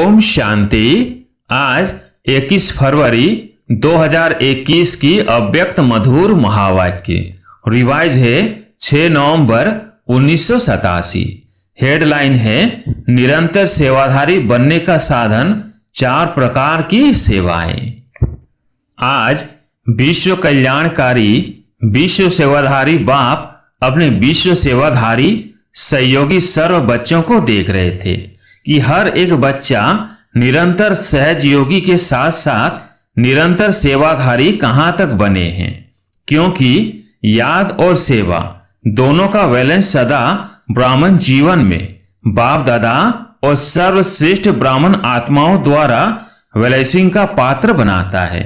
ओम शांति। आज 21 फरवरी 2021 की अव्यक्त मधुर महावाक्य रिवाइज है 6 नवंबर 1987। हेडलाइन है निरंतर सेवाधारी बनने का साधन 4 प्रकार की सेवाएं। आज विश्व कल्याणकारी विश्व सेवाधारी बाप अपने विश्व सेवाधारी सहयोगी सर्व बच्चों को देख रहे थे कि हर एक बच्चा निरंतर सहज योगी के साथ साथ निरंतर सेवाधारी कहां तक बने हैं, क्योंकि याद और सेवा दोनों का बैलेंस सदा ब्राह्मण जीवन में बाप दादा और सर्वश्रेष्ठ ब्राह्मण आत्माओं द्वारा ब्लेसिंग का पात्र बनाता है।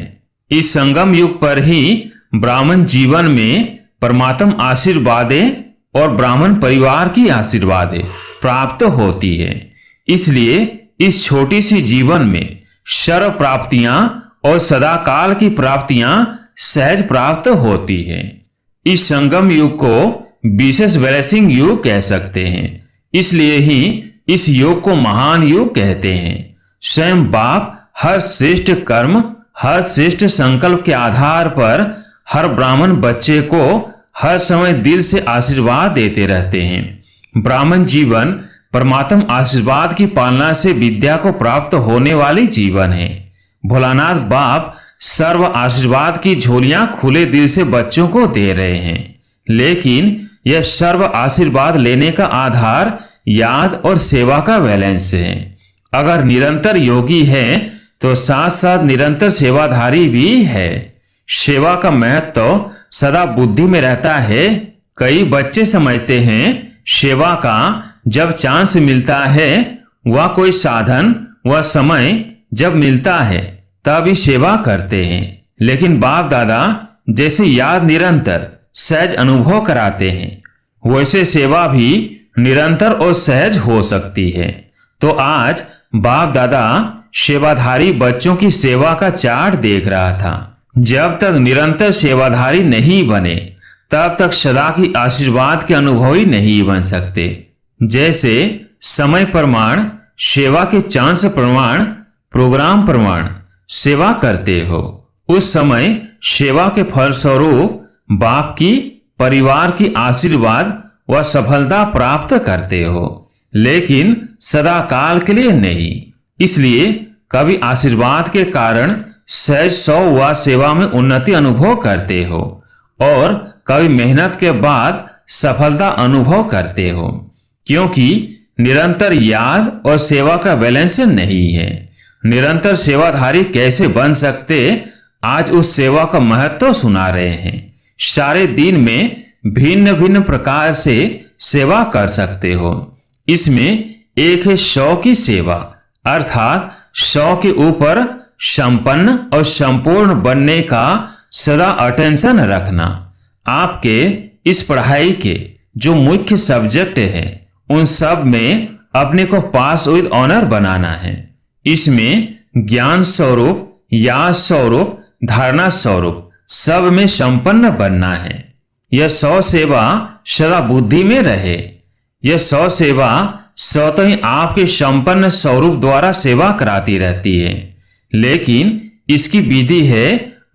इस संगम युग पर ही ब्राह्मण जीवन में परमात्म आशीर्वादें और ब्राह्मण परिवार की आशीर्वादें प्राप्त होती है। इसलिए इस छोटी सी जीवन में सर्व प्राप्तियां और सदाकाल की प्राप्तियां सहज प्राप्त होती है। इस संगम युग को विशेष ब्लेसिंग युग कह सकते हैं, इसलिए ही इस युग को महान युग कहते हैं। स्वयं बाप हर श्रेष्ठ कर्म हर श्रेष्ठ संकल्प के आधार पर हर ब्राह्मण बच्चे को हर समय दिल से आशीर्वाद देते रहते हैं। ब्राह्मण जीवन परमात्म आशीर्वाद की पालना से विद्या को प्राप्त होने वाली जीवन है। भोलानाथ बाप सर्व आशीर्वाद की झोलियां खुले दिल से बच्चों को दे रहे हैं, लेकिन यह सर्व आशीर्वाद लेने का आधार याद और सेवा का बैलेंस है। अगर निरंतर योगी है तो साथ साथ निरंतर सेवाधारी भी है। सेवा का महत्व सदा बुद्धि में रहता है। कई बच्चे समझते हैं सेवा का जब चांस मिलता है, वह कोई साधन वह समय जब मिलता है तभी सेवा करते हैं, लेकिन बाप दादा जैसे याद निरंतर सहज अनुभव कराते हैं, वैसे सेवा भी निरंतर और सहज हो सकती है। तो आज बाप दादा सेवाधारी बच्चों की सेवा का चार्ट देख रहा था। जब तक निरंतर सेवाधारी नहीं बने तब तक सदा की आशीर्वाद के अनुभवी नहीं बन सकते। जैसे समय प्रमाण सेवा के चांस प्रमाण प्रोग्राम प्रमाण सेवा करते हो, उस समय सेवा के फलस्वरूप बाप की परिवार की आशीर्वाद व सफलता प्राप्त करते हो, लेकिन सदा काल के लिए नहीं। इसलिए कभी आशीर्वाद के कारण सहज 100 व सेवा में उन्नति अनुभव करते हो और कभी मेहनत के बाद सफलता अनुभव करते हो, क्योंकि निरंतर याद और सेवा का बैलेंस नहीं है। निरंतर सेवाधारी कैसे बन सकते, आज उस सेवा का महत्व सुना रहे हैं। सारे दिन में भिन्न भिन्न प्रकार से सेवा कर सकते हो। इसमें एक है 100 की सेवा, अर्थात 100 के ऊपर संपन्न और संपूर्ण बनने का सदा अटेंशन रखना। आपके इस पढ़ाई के जो मुख्य सब्जेक्ट है उन सब में अपने को पास विद ऑनर बनाना है। इसमें ज्ञान स्वरूप याद स्वरूप धारणा स्वरूप सब में संपन्न बनना है। यह 100 सेवा सदा बुद्धि में रहे। यह 100 सेवा स्वतः ही आपके संपन्न स्वरूप द्वारा सेवा कराती रहती है, लेकिन इसकी विधि है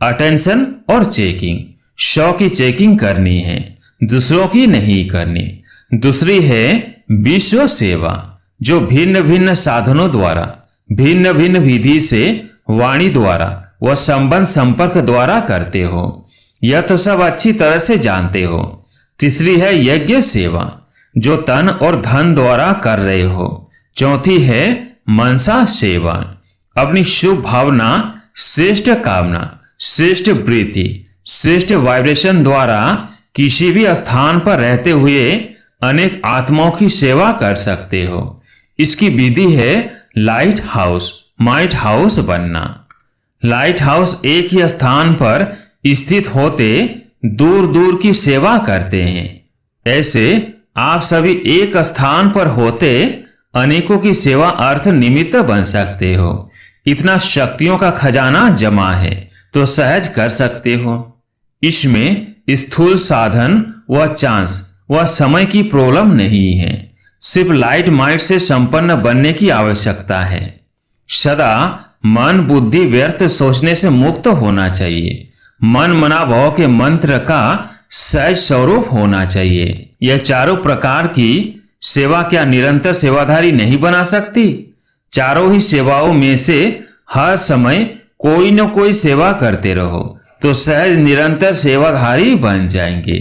अटेंशन और चेकिंग। 100 की चेकिंग करनी है, दूसरों की नहीं करनी। दूसरी है विश्व सेवा, जो भिन्न भिन्न साधनों द्वारा भिन्न भिन्न विधि से वाणी द्वारा व संबंध संपर्क द्वारा करते हो। यह तो सब अच्छी तरह से जानते हो। तीसरी है यज्ञ सेवा, जो तन और धन द्वारा कर रहे हो। चौथी है मनसा सेवा, अपनी शुभ भावना श्रेष्ठ कामना श्रेष्ठ वृत्ति श्रेष्ठ वाइब्रेशन द्वारा किसी भी स्थान पर रहते हुए अनेक आत्माओं की सेवा कर सकते हो। इसकी विधि है लाइट हाउस माइट हाउस बनना। लाइट हाउस एक ही स्थान पर स्थित होते दूर दूर की सेवा करते हैं। ऐसे आप सभी एक स्थान पर होते अनेकों की सेवा अर्थ निमित्त बन सकते हो। इतना शक्तियों का खजाना जमा है तो सहज कर सकते हो। इसमें स्थूल साधन व चांस व समय की प्रॉब्लम नहीं है, सिर्फ लाइट माइट से संपन्न बनने की आवश्यकता है। सदा मन बुद्धि व्यर्थ सोचने से मुक्त होना चाहिए। मन मना भाव के मंत्र का सहज स्वरूप होना चाहिए। यह चारों प्रकार की सेवा क्या निरंतर सेवाधारी नहीं बना सकती? चारों ही सेवाओं में से हर समय कोई न कोई सेवा करते रहो तो सहज निरंतर सेवाधारी बन जाएंगे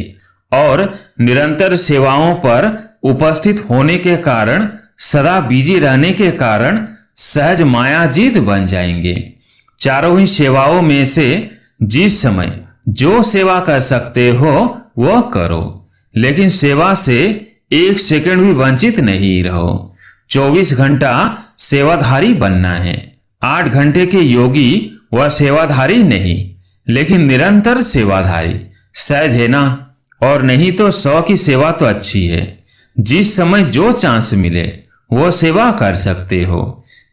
और निरंतर सेवाओं पर उपस्थित होने के कारण, सदा बिजी रहने के कारण सहज मायाजीत बन जाएंगे। चारों ही सेवाओं में से जिस समय जो सेवा कर सकते हो वह करो, लेकिन सेवा से एक सेकंड भी वंचित नहीं रहो। 24 घंटा सेवाधारी बनना है। 8 घंटे के योगी वह सेवाधारी नहीं, लेकिन निरंतर सेवाधारी। सहज है ना? और नहीं तो 100 की सेवा तो अच्छी है। जिस समय जो चांस मिले वो सेवा कर सकते हो।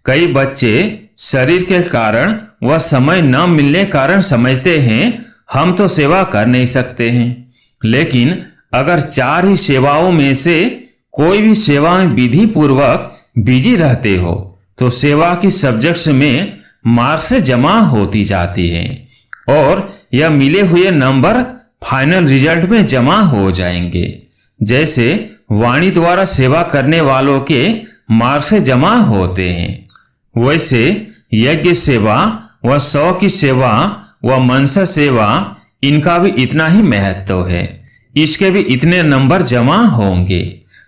कई बच्चे शरीर के कारण वह समय न मिलने कारण समझते हैं हम तो सेवा कर नहीं सकते हैं, लेकिन अगर 4 ही सेवाओं में से कोई भी सेवा में विधि पूर्वक बिजी रहते हो तो सेवा की सब्जेक्ट्स में मार्क्स जमा होती जाती है और यह मिले हुए नंबर फाइनल रिजल्ट में जमा हो जाएंगे। जैसे वाणी द्वारा सेवा करने वालों के मार्क्स जमा होते हैं, वैसे यज्ञ सेवा व 100 की सेवा व मनसा सेवा, इनका भी इतना ही महत्व है। इसके भी इतने नंबर जमा होंगे।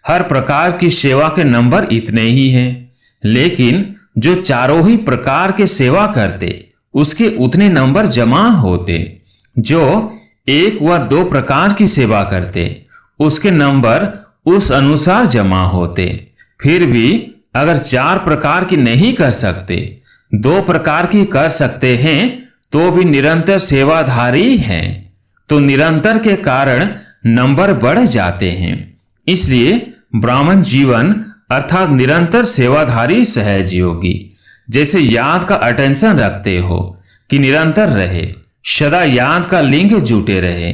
हर प्रकार की सेवा के नंबर इतने ही हैं, लेकिन जो चारों ही प्रकार के सेवा करते उसके उतने नंबर जमा होते। जो 1 व 2 प्रकार की सेवा करते उसके नंबर उस अनुसार जमा होते। फिर भी अगर 4 प्रकार की नहीं कर सकते, 2 प्रकार की कर सकते हैं तो भी निरंतर सेवाधारी हैं, तो निरंतर के कारण नंबर बढ़ जाते हैं। इसलिए ब्राह्मण जीवन अर्थात निरंतर सेवाधारी सहज योगी जैसे याद का अटेंशन रखते हो कि निरंतर रहे, सदा याद का लिंक जुटे रहे,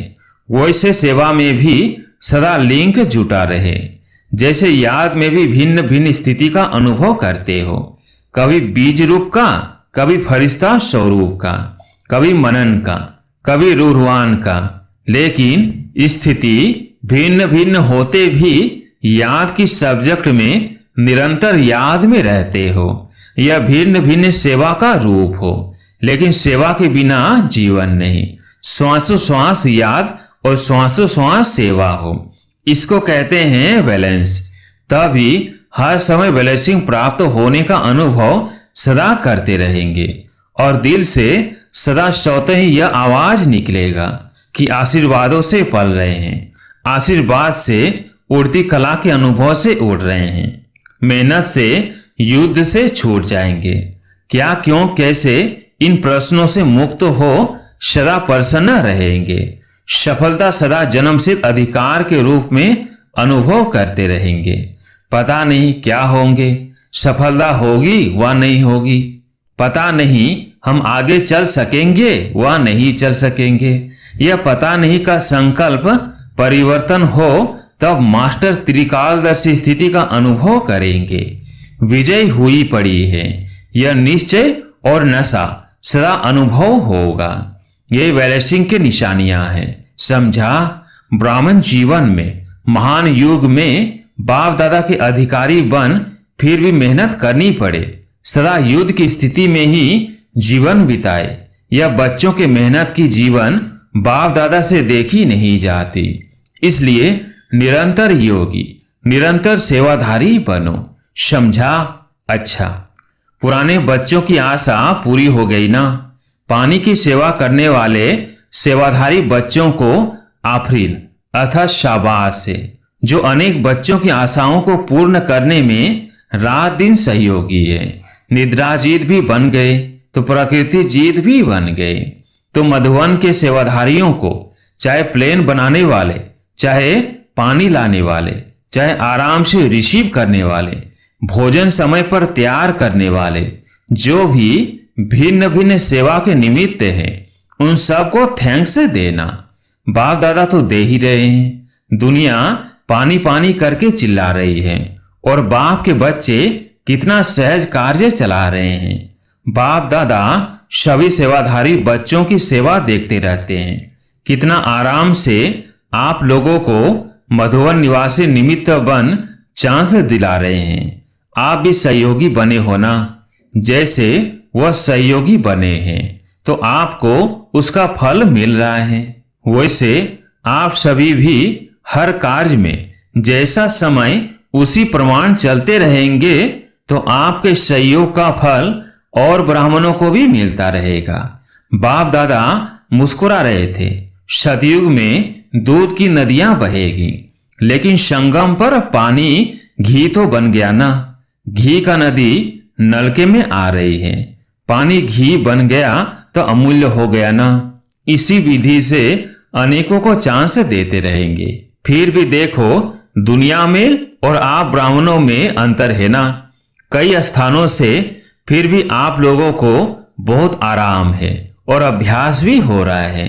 वैसे सेवा में भी सदा लिंक जुटा रहे। जैसे याद में भी भिन्न भिन्न स्थिति का अनुभव करते हो, कभी बीज रूप का, कभी फरिश्ता स्वरूप का, कभी मनन का, कभी रूढ़वान का, लेकिन स्थिति भिन्न भिन्न होते भी याद की सब्जेक्ट में निरंतर याद में रहते हो। यह भिन्न भिन्न सेवा का रूप हो, लेकिन सेवा के बिना जीवन नहीं। श्वासों श्वास याद और श्वासों श्वास सेवा हो, इसको कहते हैं बैलेंस। तभी हर समय बैलेंसिंग प्राप्त होने का अनुभव सदा करते रहेंगे और दिल से सदा स्वतः ही यह आवाज निकलेगा कि आशीर्वादों से पल रहे हैं, आशीर्वाद से उड़ती कला के अनुभव से उड़ रहे हैं, मेहनत से युद्ध से छूट जाएंगे। क्या क्यों कैसे इन प्रश्नों से मुक्त हो सदा प्रसन्न रहेंगे। सफलता सदा जन्मसिद्ध अधिकार के रूप में अनुभव करते रहेंगे। पता नहीं क्या होंगे, सफलता होगी व नहीं होगी, पता नहीं हम आगे चल सकेंगे व नहीं चल सकेंगे, यह पता नहीं का संकल्प परिवर्तन हो तब मास्टर त्रिकालदर्शी स्थिति का अनुभव करेंगे। विजय हुई पड़ी है, यह निश्चय और नशा सदा अनुभव होगा। ये बैलेंसिंग की निशानियां हैं। समझा? ब्राह्मण जीवन में महान युग में बाप दादा के अधिकारी बन फिर भी मेहनत करनी पड़े, सदा युद्ध की स्थिति में ही जीवन बिताए। यह बच्चों के मेहनत की जीवन बाप दादा से देखी नहीं जाती। इसलिए निरंतर योगी, निरंतर सेवाधारी बनो। समझा? अच्छा, पुराने बच्चों की आशा पूरी हो गई ना। पानी की सेवा करने वाले सेवाधारी बच्चों को आफरीन अर्थात शाबाश है, जो अनेक बच्चों की आशाओं को पूर्ण करने में रात दिन सहयोगी है। निद्रा जीत भी बन गए तो प्रकृति जीत भी बन गए। तो मधुवन के सेवाधारियों को चाहे प्लेन बनाने वाले, चाहे पानी लाने वाले, चाहे आराम से रिसीव करने वाले, भोजन समय पर तैयार करने वाले, जो भी भिन्न भिन्न सेवा के निमित्त हैं, उन सबको थैंक्स देना। बाप दादा तो दे ही रहे हैं। दुनिया पानी पानी करके चिल्ला रही है और बाप के बच्चे कितना सहज कार्य चला रहे हैं। बाप दादा सभी सेवाधारी बच्चों की सेवा देखते रहते हैं। कितना आराम से आप लोगों को मधुबन निवासी निमित्त बन चांस दिला रहे हैं। आप भी सहयोगी बने हो ना। जैसे वह सहयोगी बने हैं तो आपको उसका फल मिल रहा है। वैसे आप सभी भी हर कार्य में जैसा समय उसी प्रमाण चलते रहेंगे तो आपके सहयोग का फल और ब्राह्मणों को भी मिलता रहेगा। बाप दादा मुस्कुरा रहे थे। सतयुग में दूध की नदियां बहेगी, लेकिन संगम पर पानी घी तो बन गया ना। घी का नदी नलके में आ रही है, पानी घी बन गया तो अमूल्य हो गया ना। इसी विधि से अनेकों को चांस देते रहेंगे। फिर भी देखो, दुनिया में और आप ब्राह्मणों में अंतर है ना। कई स्थानों से फिर भी आप लोगों को बहुत आराम है और अभ्यास भी हो रहा है।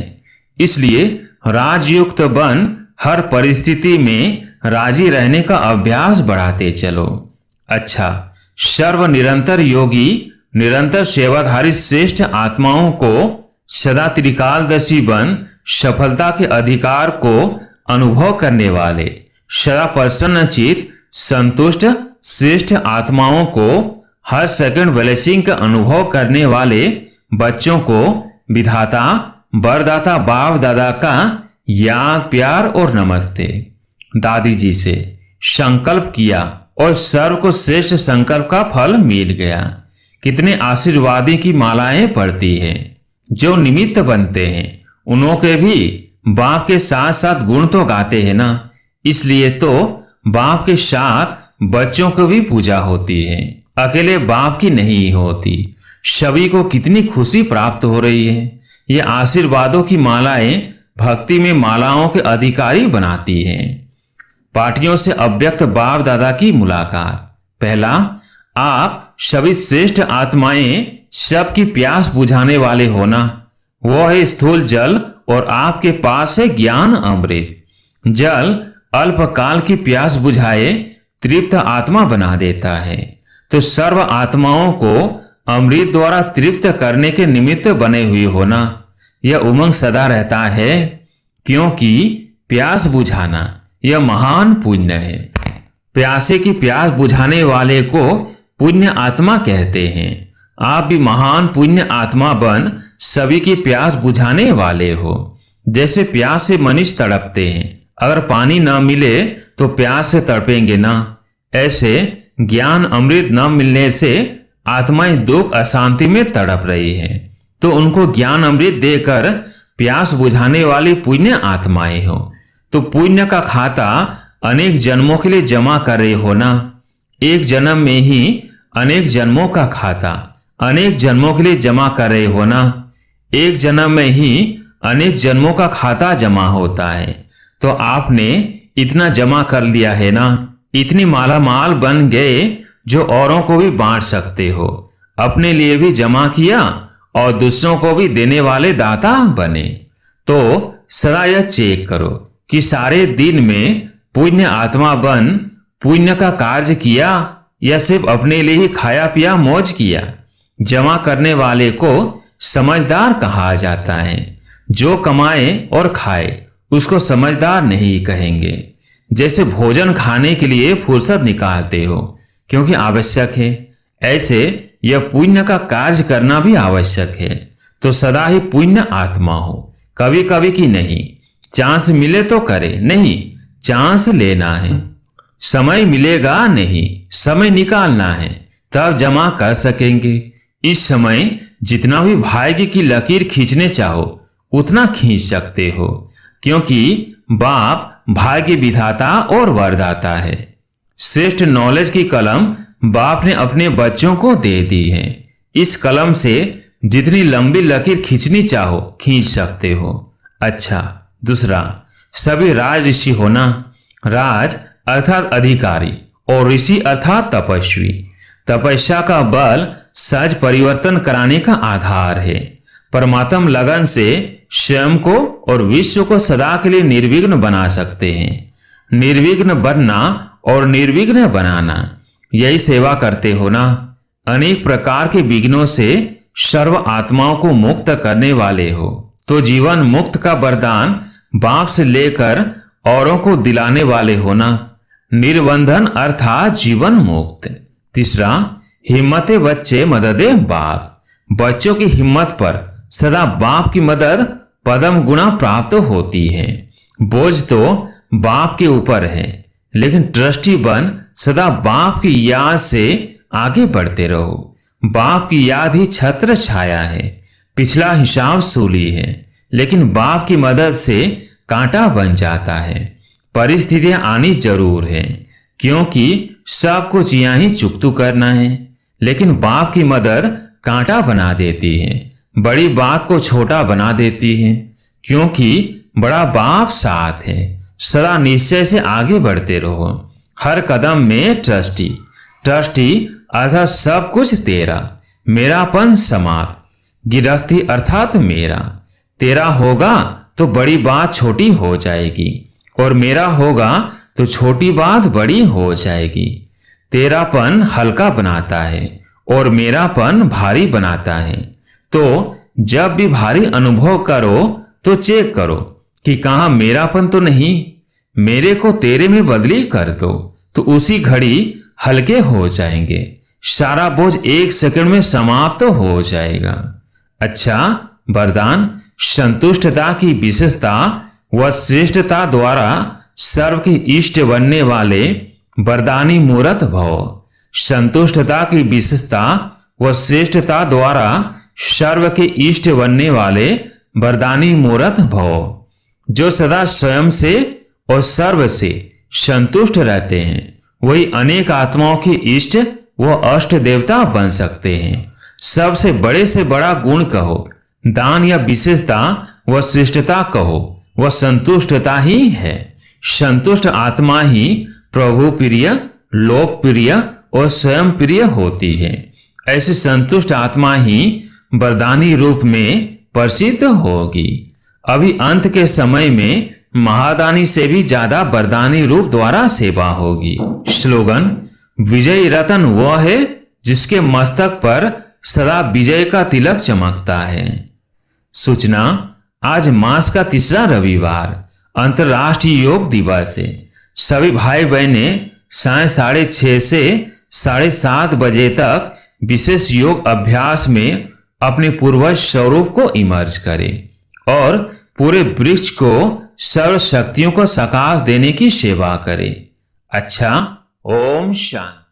इसलिए राजयुक्त बन हर परिस्थिति में राजी रहने का अभ्यास बढ़ाते चलो। अच्छा, सर्व निरंतर योगी निरंतर सेवाधारी श्रेष्ठ आत्माओं को सदा त्रिकालदर्शी बन सफलता के अधिकार को अनुभव करने वाले सदा प्रसन्नचित संतुष्ट श्रेष्ठ आत्माओं को हर सेकंड ब्लेसिंग का अनुभव करने वाले बच्चों को विधाता वरदाता बाप दादा का याद प्यार और नमस्ते। दादी जी से संकल्प किया और सर्व को श्रेष्ठ संकल्प का फल मिल गया। कितने आशीर्वादी की मालाएं पड़ती हैं। जो निमित्त बनते हैं उन्हों के भी बाप के साथ साथ गुण तो गाते हैं ना। इसलिए तो बाप के साथ बच्चों को भी पूजा होती है, अकेले बाप की नहीं होती। सभी को कितनी खुशी प्राप्त हो रही है। ये आशीर्वादों की मालाएं भक्ति में मालाओं के अधिकारी बनाती हैं। पार्टियों से अव्यक्त बाप दादा की मुलाकात। पहला, आप सभी श्रेष्ठ आत्माएं सबकी प्यास बुझाने वाले होना। वो है स्थूल जल और आपके पास है ज्ञान अमृत। जल अल्पकाल की प्यास बुझाए तृप्त आत्मा बना देता है, तो सर्व आत्माओं को अमृत द्वारा तृप्त करने के निमित्त बने हुए होना। यह उमंग सदा रहता है, क्योंकि प्यास बुझाना यह महान पुण्य है। प्यासे की प्यास बुझाने वाले को पुण्य आत्मा कहते हैं। आप भी महान पुण्य आत्मा बन सभी की प्यास बुझाने वाले हो। जैसे प्यास से मनुष्य तड़पते हैं, अगर पानी न मिले तो प्यास से तड़पेंगे ना। ऐसे ज्ञान अमृत न मिलने से आत्माएं दुख अशांति में तड़प रही है, तो उनको ज्ञान अमृत देकर प्यास बुझाने वाली पुण्य आत्माएं हो। तो पुण्य का खाता अनेक जन्मों के लिए जमा कर रहे हो ना। एक जन्म में ही अनेक जन्मों का खाता अनेक जन्मों के लिए जमा कर रहे हो ना। एक जन्म में ही अनेक जन्मों का खाता जमा होता है, तो आपने इतना जमा कर लिया है ना। इतनी माला माल बन गए जो औरों को भी बांट सकते हो। अपने लिए भी जमा किया और दूसरों को भी देने वाले दाता बने। तो सदा यह चेक करो कि सारे दिन में पुण्य आत्मा बन पुण्य का कार्य किया या सिर्फ अपने लिए ही खाया पिया मौज किया। जमा करने वाले को समझदार कहा जाता है। जो कमाए और खाए उसको समझदार नहीं कहेंगे। जैसे भोजन खाने के लिए फुर्सत निकालते हो क्योंकि आवश्यक है, ऐसे यह पुण्य का कार्य करना भी आवश्यक है। तो सदा ही पुण्य आत्मा हो, कभी कभी की नहीं। चांस मिले तो करे, नहीं चांस लेना है। समय मिलेगा नहीं, समय निकालना है, तब जमा कर सकेंगे। इस समय जितना भी भाग्य की लकीर खींचने चाहो उतना खींच सकते हो, क्योंकि बाप भाग्य विधाता और वरदाता है। श्रेष्ठ नॉलेज की कलम बाप ने अपने बच्चों को दे दी है। इस कलम से जितनी लंबी लकीर खींचनी चाहो खींच सकते हो। अच्छा, दूसरा, सभी राज ऋषि होना। राज अर्थात अधिकारी और ऋषि अर्थात तपस्वी। तपस्या का बल सहज परिवर्तन कराने का आधार है। परमात्म लगन से स्वयं को और विश्व को सदा के लिए निर्विघ्न बना सकते हैं। निर्विघ्न बनना और निर्विघ्न बनाना यही सेवा करते हो ना। अनेक प्रकार के विघ्नों से सर्व आत्माओं को मुक्त करने वाले हो, तो जीवन मुक्त का वरदान बाप से लेकर औरों को दिलाने वाले हो ना। निर्बंधन अर्थात जीवन मुक्त। तीसरा, हिम्मते बच्चे मददे बाप। बच्चों की हिम्मत पर सदा बाप की मदद पदम गुणा प्राप्त होती है। बोझ तो बाप के ऊपर है, लेकिन ट्रस्टी बन सदा बाप की याद से आगे बढ़ते रहो। बाप की याद ही छत्र छाया है। पिछला हिसाब सूली है, लेकिन बाप की मदद से कांटा बन जाता है। परिस्थितियां आनी जरूर है, क्योंकि सब कुछ यहां ही चुकतू करना है, लेकिन बाप की मदद कांटा बना देती है, बड़ी बात को छोटा बना देती है, क्योंकि बड़ा बाप साथ है। सदा निश्चय से आगे बढ़ते रहो। हर कदम में ट्रस्टी। ट्रस्टी अर्थात सब कुछ तेरा, मेरापन समाप्त। गिरस्थी अर्थात मेरा। तेरा होगा तो बड़ी बात छोटी हो जाएगी, और मेरा होगा तो छोटी बात बड़ी हो जाएगी। तेरापन हल्का बनाता है और मेरापन भारी बनाता है। तो जब भी भारी अनुभव करो तो चेक करो कि कहां मेरापन तो नहीं। मेरे को तेरे में बदली कर दो, तो उसी घड़ी हल्के हो जाएंगे। सारा बोझ एक सेकंड में समाप्त हो जाएगा। अच्छा, वरदान संतुष्टता की विशेषता व श्रेष्ठता द्वारा सर्व के इष्ट बनने वाले वरदानी मूर्त भव। संतुष्टता की विशेषता व श्रेष्ठता द्वारा सर्व के इष्ट बनने वाले वरदानी मूर्त भव, जो सदा स्वयं से और सर्व से संतुष्ट रहते हैं, वही अनेक आत्माओं के इष्ट व अष्ट देवता बन सकते हैं। सबसे बड़े से बड़ा गुण कहो, दान या विशेषता व श्रेष्ठता कहो, वह संतुष्टता ही है। संतुष्ट आत्मा ही प्रभु प्रिय, लोक प्रिय और स्वयं प्रिय होती है। ऐसी संतुष्ट आत्मा ही वरदानी रूप में प्रसिद्ध होगी। अभी अंत के समय में महादानी से भी ज्यादा वरदानी रूप द्वारा सेवा होगी। स्लोगन: विजयी रतन वह है जिसके मस्तक पर सदा विजय का तिलक चमकता है। सूचना: आज मास का तीसरा रविवार अंतर्राष्ट्रीय योग दिवस है। सभी भाई बहने 6:30 से 7:30 बजे तक विशेष योग अभ्यास में अपने पूर्वज स्वरूप को इमर्ज करें और पूरे वृक्ष को सर्व शक्तियों को सकाश देने की सेवा करें। अच्छा, ओम शांति।